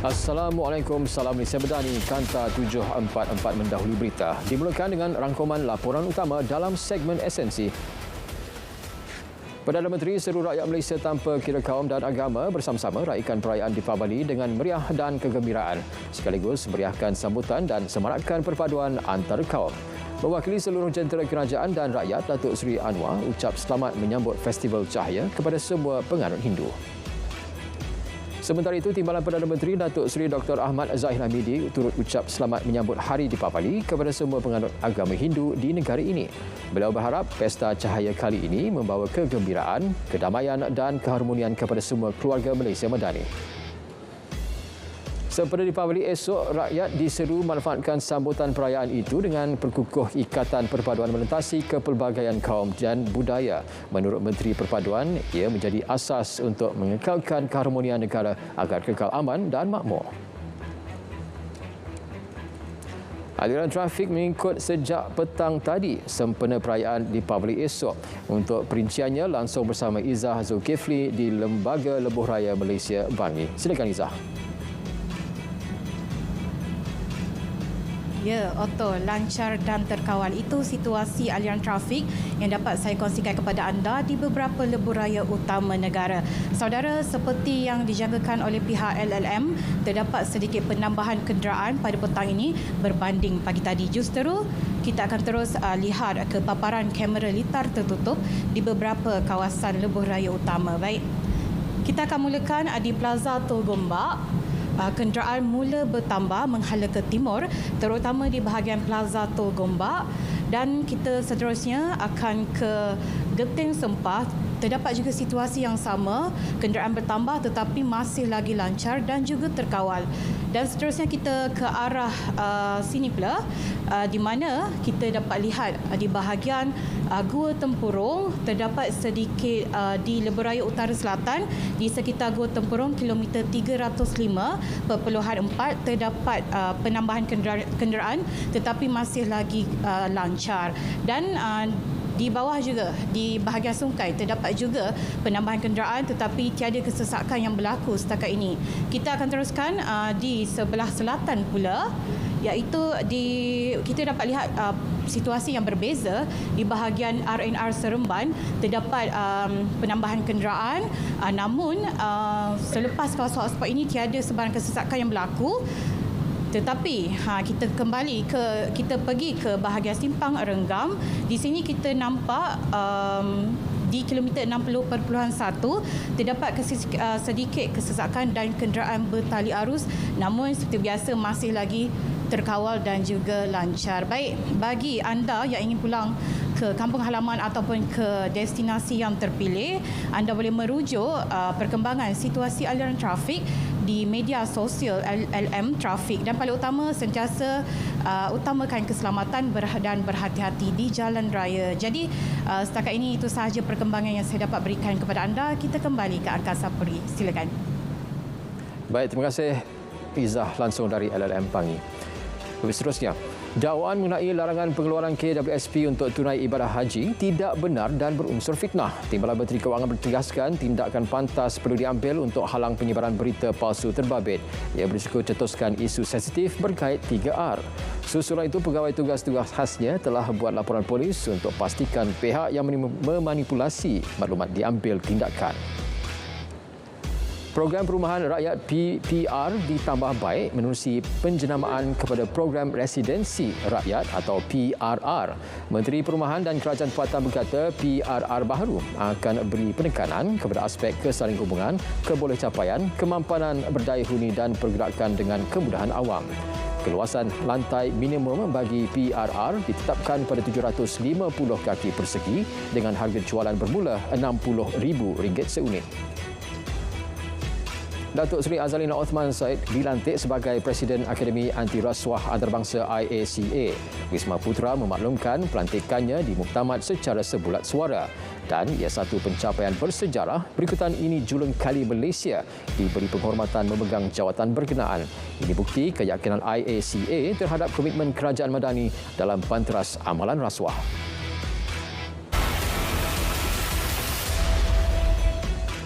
Assalamualaikum, salam Malaysia Madani. Kanta 744 mendahului berita. Dimulakan dengan rangkuman laporan utama dalam segmen esensi. Perdana Menteri seru rakyat Malaysia tanpa kira kaum dan agama bersama-sama raikan perayaan Deepavali dengan meriah dan kegembiraan, sekaligus meriahkan sambutan dan semarakkan perpaduan antara kaum. Mewakili seluruh jentera kerajaan dan rakyat, Datuk Seri Anwar ucap selamat menyambut Festival Cahaya kepada semua penganut Hindu. Sementara itu, Timbalan Perdana Menteri Datuk Seri Dr. Ahmad Zahid Hamidi turut ucap selamat menyambut Hari Deepavali kepada semua penganut agama Hindu di negara ini. Beliau berharap pesta cahaya kali ini membawa kegembiraan, kedamaian dan keharmonian kepada semua keluarga Malaysia Madani. Sempena Deepavali esok, rakyat diseru manfaatkan sambutan perayaan itu dengan perkukuh ikatan perpaduan melintasi kepelbagaian kaum dan budaya. Menurut Menteri Perpaduan, ia menjadi asas untuk mengekalkan keharmonian negara agar kekal aman dan makmur. Aliran trafik mengikut sejak petang tadi sempena perayaan Deepavali esok. Untuk perinciannya, langsung bersama Izzah Zulkifli di Lembaga Lebuh Raya Malaysia, Bangi. Silakan Izzah. Ya, Otto, lancar dan terkawal. Itu situasi aliran trafik yang dapat saya kongsikan kepada anda di beberapa lebuh raya utama negara. Saudara, seperti yang dijangkakan oleh pihak LLM, terdapat sedikit penambahan kenderaan pada petang ini berbanding pagi tadi. Justeru, kita akan terus lihat ke paparan kamera litar tertutup di beberapa kawasan lebuh raya utama. Baik, kita akan mulakan di Plaza Tol Gombak. Kenderaan mula bertambah menghala ke timur, terutama di bahagian Plaza Tol Gombak, dan kita seterusnya akan ke Genting Sempah. Terdapat juga situasi yang sama, kenderaan bertambah tetapi masih lagi lancar dan juga terkawal. Dan seterusnya kita ke arah sini pula, di mana kita dapat lihat di bahagian Gua Tempurung, terdapat sedikit di Lebuh Raya Utara Selatan, di sekitar Gua Tempurung kilometer 305.4 terdapat penambahan kenderaan tetapi masih lagi lancar. Dan di bawah juga, di bahagian Sungkai, terdapat juga penambahan kenderaan tetapi tiada kesesakan yang berlaku setakat ini. Kita akan teruskan di sebelah selatan pula, iaitu kita dapat lihat situasi yang berbeza di bahagian RNR Seremban. Terdapat penambahan kenderaan, namun selepas kawasan hotspot ini tiada sebarang kesesakan yang berlaku. Tetapi kita pergi ke bahagian Simpang Renggam. Di sini kita nampak di kilometer 60.1 terdapat sedikit kesesakan dan kenderaan bertali arus, namun seperti biasa masih lagi terkawal dan juga lancar. Baik, bagi anda yang ingin pulang ke kampung halaman ataupun ke destinasi yang terpilih, anda boleh merujuk perkembangan situasi aliran trafik di media sosial LLM Trafik, dan paling utama sentiasa utamakan keselamatan dan berhati-hati di jalan raya. Jadi setakat ini itu sahaja perkembangan yang saya dapat berikan kepada anda. Kita kembali ke Angkasa Puri. Silakan. Baik, terima kasih Izzah langsung dari LLM Bangi. Seterusnya, dakwaan mengenai larangan pengeluaran KWSP untuk tunai ibadah haji tidak benar dan berunsur fitnah. Timbalan Menteri Kewangan bertegaskan tindakan pantas perlu diambil untuk halang penyebaran berita palsu terbabit. Ia berisiko cetuskan isu sensitif berkait 3R. Susulan itu, pegawai tugas-tugas khasnya telah buat laporan polis untuk pastikan pihak yang memanipulasi maklumat diambil tindakan. Program Perumahan Rakyat PPR ditambah baik menerusi penjenamaan kepada Program Residensi Rakyat atau PRR. Menteri Perumahan dan Kerajaan Tempatan berkata PRR baru akan beri penekanan kepada aspek kesaling hubungan, kebolehcapaian, kemampanan berdaya huni dan pergerakan dengan kemudahan awam. Keluasan lantai minimum bagi PRR ditetapkan pada 750 kaki persegi dengan harga jualan bermula RM60,000 seunit. Datuk Seri Azalina Othman Said dilantik sebagai Presiden Akademi Anti Rasuah Antarabangsa IACA. Wisma Putra memaklumkan pelantikannya di muktamad secara sebulat suara, dan ia satu pencapaian bersejarah. Berikutan ini julung kali Malaysia diberi penghormatan memegang jawatan berkenaan. Ini bukti keyakinan IACA terhadap komitmen kerajaan Madani dalam panteras amalan rasuah.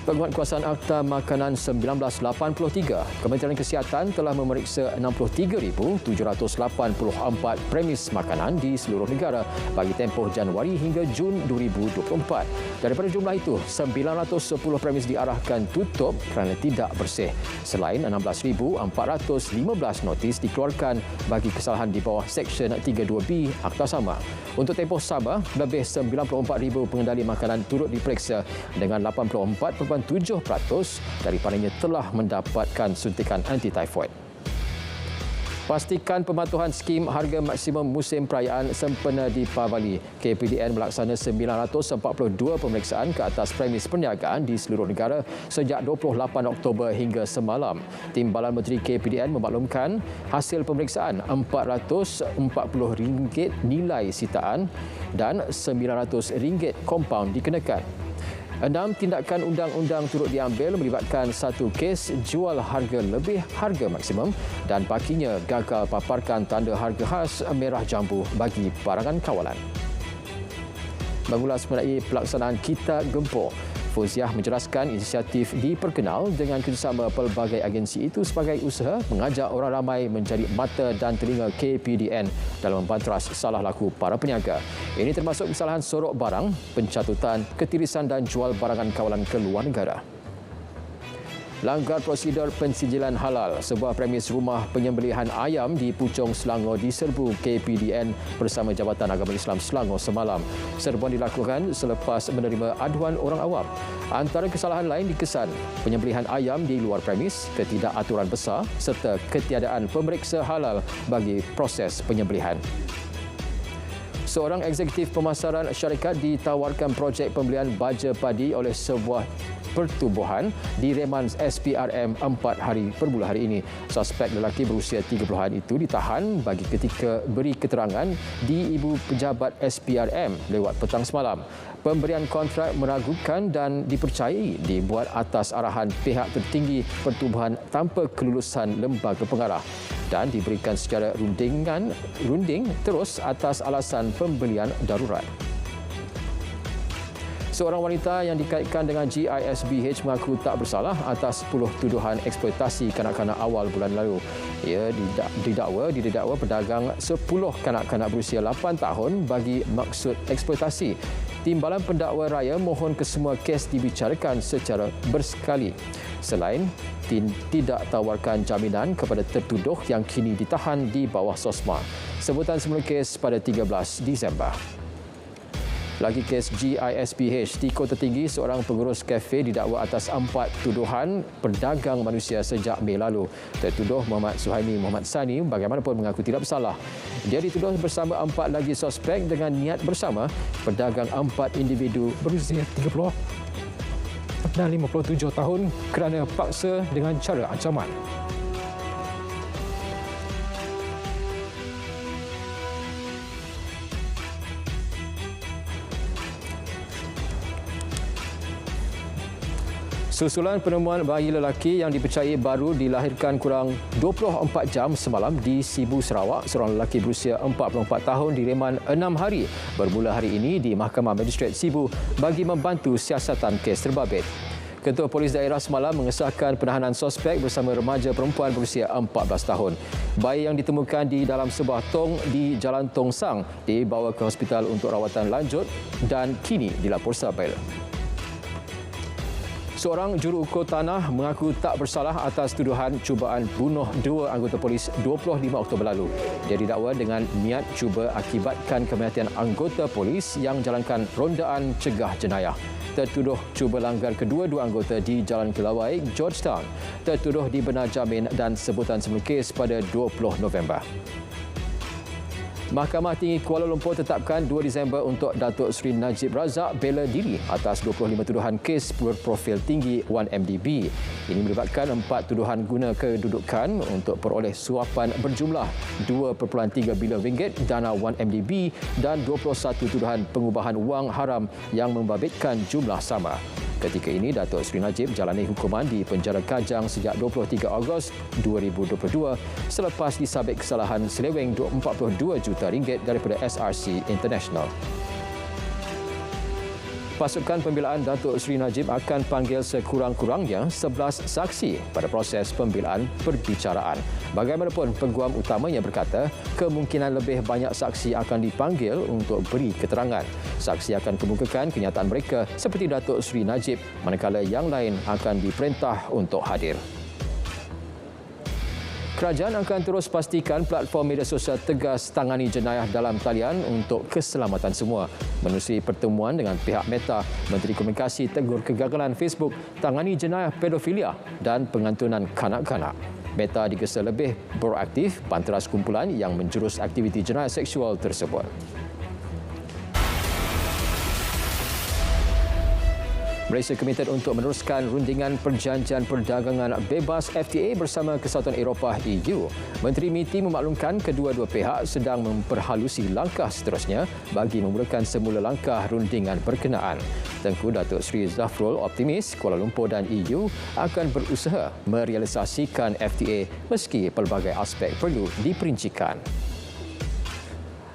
Penguatkuasaan Akta Makanan 1983, Kementerian Kesihatan telah memeriksa 63,784 premis makanan di seluruh negara bagi tempoh Januari hingga Jun 2024. Daripada jumlah itu, 910 premis diarahkan tutup kerana tidak bersih. Selain 16,415 notis dikeluarkan bagi kesalahan di bawah Seksyen 32B Akta Sama. Untuk tempoh sama, lebih 94,000 pengendali makanan turut diperiksa dengan 84.7% daripadanya telah mendapatkan suntikan anti-typhoid. Pastikan pematuhan skim harga maksimum musim perayaan sempena di Pavali. KPDN melaksana 942 pemeriksaan ke atas premis perniagaan di seluruh negara sejak 28 Oktober hingga semalam. Timbalan Menteri KPDN memaklumkan hasil pemeriksaan RM440 nilai sitaan dan RM900 kompaun dikenakan. 6 tindakan undang-undang turut diambil melibatkan 1 kes jual harga lebih harga maksimum dan pakinya gagal paparkan tanda harga khas merah jambu bagi barangan kawalan. Mengulas mengenai pelaksanaan Kita Gempur, Fauziah menjelaskan inisiatif diperkenal dengan kerjasama pelbagai agensi itu sebagai usaha mengajak orang ramai menjadi mata dan telinga KPDN dalam membanteras salah laku para peniaga. Ini termasuk kesalahan sorok barang, pencatutan, ketirisan dan jual barangan kawalan ke luar negara. Langgar prosedur pensijilan halal, sebuah premis rumah penyembelihan ayam di Puchong, Selangor diserbu KPDN bersama Jabatan Agama Islam Selangor semalam. Serbuan dilakukan selepas menerima aduan orang awam. Antara kesalahan lain dikesan penyembelihan ayam di luar premis, ketidakaturan besar serta ketiadaan pemeriksa halal bagi proses penyembelihan. Seorang eksekutif pemasaran syarikat ditawarkan projek pembelian baja padi oleh sebuah pertubuhan di Reman SPRM 4 hari bermula hari ini. Suspek lelaki berusia 30-an itu ditahan bagi ketika beri keterangan di ibu pejabat SPRM lewat petang semalam. Pemberian kontrak meragukan dan dipercayai dibuat atas arahan pihak tertinggi pertubuhan tanpa kelulusan lembaga pengarah dan diberikan secara runding terus atas alasan pembelian darurat. Seorang wanita yang dikaitkan dengan GISBH mengaku tak bersalah atas 10 tuduhan eksploitasi kanak-kanak awal bulan lalu. Ia didakwa pedagang 10 kanak-kanak berusia 8 tahun bagi maksud eksploitasi. Timbalan pendakwa raya mohon kesemua kes dibicarakan secara bersekali. Selain tidak tawarkan jaminan kepada tertuduh yang kini ditahan di bawah SOSMA. Sebutan semula kes pada 13 Disember. Lagi kes GISBH di Kota Tinggi, seorang pengurus kafe didakwa atas 4 tuduhan perdagang manusia sejak Mei lalu. Tertuduh Muhammad Suhaimi Muhammad Sani bagaimanapun mengaku tidak bersalah. Dia dituduh bersama 4 lagi suspek dengan niat bersama perdagang 4 individu berusia 30 dan 57 tahun kerana paksa dengan cara ancaman. Susulan penemuan bayi lelaki yang dipercayai baru dilahirkan kurang 24 jam semalam di Sibu, Sarawak, seorang lelaki berusia 44 tahun direman 6 hari bermula hari ini di Mahkamah Magistrate Sibu bagi membantu siasatan kes terbabit. Ketua Polis Daerah semalam mengesahkan penahanan suspek bersama remaja perempuan berusia 14 tahun. Bayi yang ditemukan di dalam sebuah tong di Jalan Tong Sang dibawa ke hospital untuk rawatan lanjut dan kini dilapor stabil. Seorang juruukur tanah mengaku tak bersalah atas tuduhan cubaan bunuh 2 anggota polis 25 Oktober lalu. Dia didakwa dengan niat cuba akibatkan kematian anggota polis yang jalankan rondaan cegah jenayah. Tertuduh cuba langgar kedua-dua anggota di Jalan Kelawai, Georgetown. Tertuduh dibenar jamin dan sebutan semula kes pada 20 November. Mahkamah Tinggi Kuala Lumpur tetapkan 2 Disember untuk Datuk Seri Najib Razak bela diri atas 25 tuduhan kes berprofil tinggi 1MDB. Ini melibatkan 4 tuduhan guna kedudukan untuk peroleh suapan berjumlah 2.3 bilion ringgit dana 1MDB dan 21 tuduhan pengubahan wang haram yang membabitkan jumlah sama. Ketika ini, Datuk Seri Najib jalani hukuman di penjara Kajang sejak 23 Ogos 2022 selepas disabit kesalahan seleweng 42 juta ringgit daripada SRC International. Pasukan pembelaan Datuk Seri Najib akan panggil sekurang-kurangnya 11 saksi pada proses pembelaan perbicaraan. Bagaimanapun, peguam utamanya berkata kemungkinan lebih banyak saksi akan dipanggil untuk beri keterangan. Saksi akan kemukakan kenyataan mereka seperti Datuk Seri Najib, manakala yang lain akan diperintah untuk hadir. Kerajaan akan terus pastikan platform media sosial tegas tangani jenayah dalam talian untuk keselamatan semua. Menerusi pertemuan dengan pihak Meta, Menteri Komunikasi tegur kegagalan Facebook tangani jenayah pedofilia dan pengantunan kanak-kanak. Meta digesa lebih proaktif panteras kumpulan yang menjurus aktiviti jenayah seksual tersebut. Malaysia komited untuk meneruskan rundingan perjanjian perdagangan bebas FTA bersama Kesatuan Eropah EU. Menteri MITI memaklumkan kedua-dua pihak sedang memperhalusi langkah seterusnya bagi memulakan semula langkah rundingan berkenaan. Tengku Datuk Seri Zafrul optimis Kuala Lumpur dan EU akan berusaha merealisasikan FTA meski pelbagai aspek perlu diperincikan.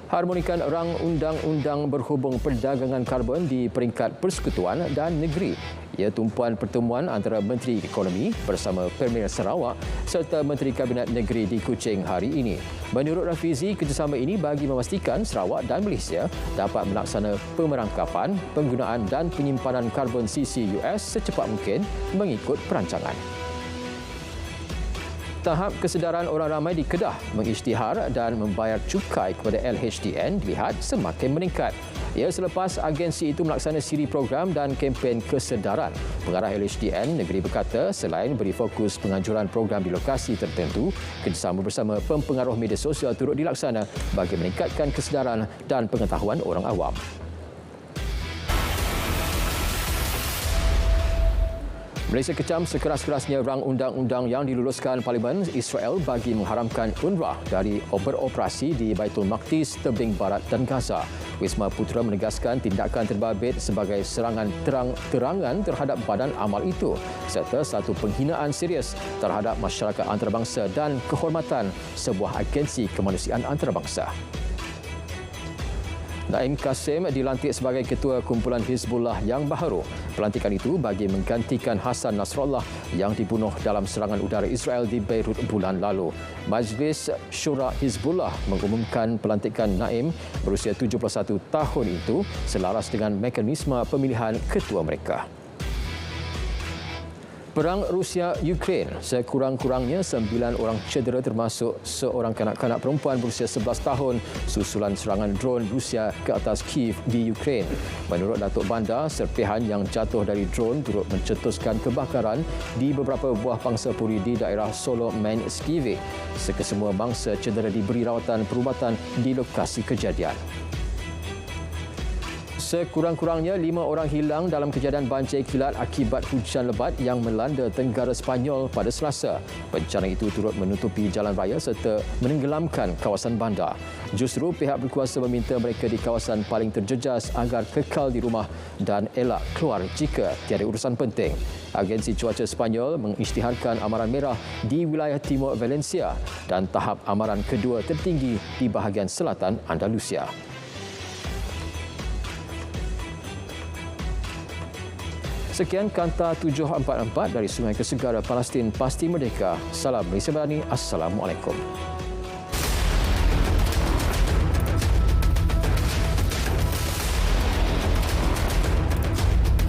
Harmonikan rang undang-undang berhubung perdagangan karbon di peringkat persekutuan dan negeri. Ia tumpuan pertemuan antara Menteri Ekonomi bersama Premier Sarawak serta Menteri Kabinet Negeri di Kuching hari ini. Menurut Rafizi, kerjasama ini bagi memastikan Sarawak dan Malaysia dapat melaksana pemerangkapan, penggunaan dan penyimpanan karbon CCUS secepat mungkin mengikut perancangan. Tahap kesedaran orang ramai di Kedah mengisytihar dan membayar cukai kepada LHDN dilihat semakin meningkat. Ia selepas agensi itu melaksana siri program dan kempen kesedaran. Pengarah LHDN negeri berkata selain beri fokus penganjuran program di lokasi tertentu, kerjasama bersama pempengaruh media sosial turut dilaksana bagi meningkatkan kesedaran dan pengetahuan orang awam. Malaysia kecam sekeras-kerasnya rang undang-undang yang diluluskan Parlimen Israel bagi mengharamkan UNRWA dari beroperasi di Baitul Maqdis, tebing barat dan Gaza. Wisma Putra menegaskan tindakan terbabit sebagai serangan terang-terangan terhadap badan amal itu serta satu penghinaan serius terhadap masyarakat antarabangsa dan kehormatan sebuah agensi kemanusiaan antarabangsa. Naim Kasim dilantik sebagai Ketua Kumpulan Hizbullah yang baharu. Pelantikan itu bagi menggantikan Hassan Nasrallah yang dibunuh dalam serangan udara Israel di Beirut bulan lalu. Majlis Syura Hizbullah mengumumkan pelantikan Naim berusia 71 tahun itu selaras dengan mekanisme pemilihan ketua mereka. Perang Rusia-Ukraine, sekurang-kurangnya 9 orang cedera termasuk seorang kanak-kanak perempuan berusia 11 tahun susulan serangan drone Rusia ke atas Kiev di Ukraine. Menurut Datuk Bandar, serpihan yang jatuh dari drone turut mencetuskan kebakaran di beberapa buah pangsa puri di daerah Solomenskive. Kesemua bangsa cedera diberi rawatan perubatan di lokasi kejadian. Sekurang-kurangnya 5 orang hilang dalam kejadian banjir kilat akibat hujan lebat yang melanda tenggara Sepanyol pada Selasa. Bencana itu turut menutupi jalan raya serta menenggelamkan kawasan bandar. Justru pihak berkuasa meminta mereka di kawasan paling terjejas agar kekal di rumah dan elak keluar jika tiada urusan penting. Agensi Cuaca Sepanyol mengisytiharkan amaran merah di wilayah timur Valencia dan tahap amaran kedua tertinggi di bahagian selatan Andalusia. Sekian Kanta 744 dari Sungai ke Segara Palestin Pasti Merdeka. Salam Malaysia Berani. Assalamualaikum.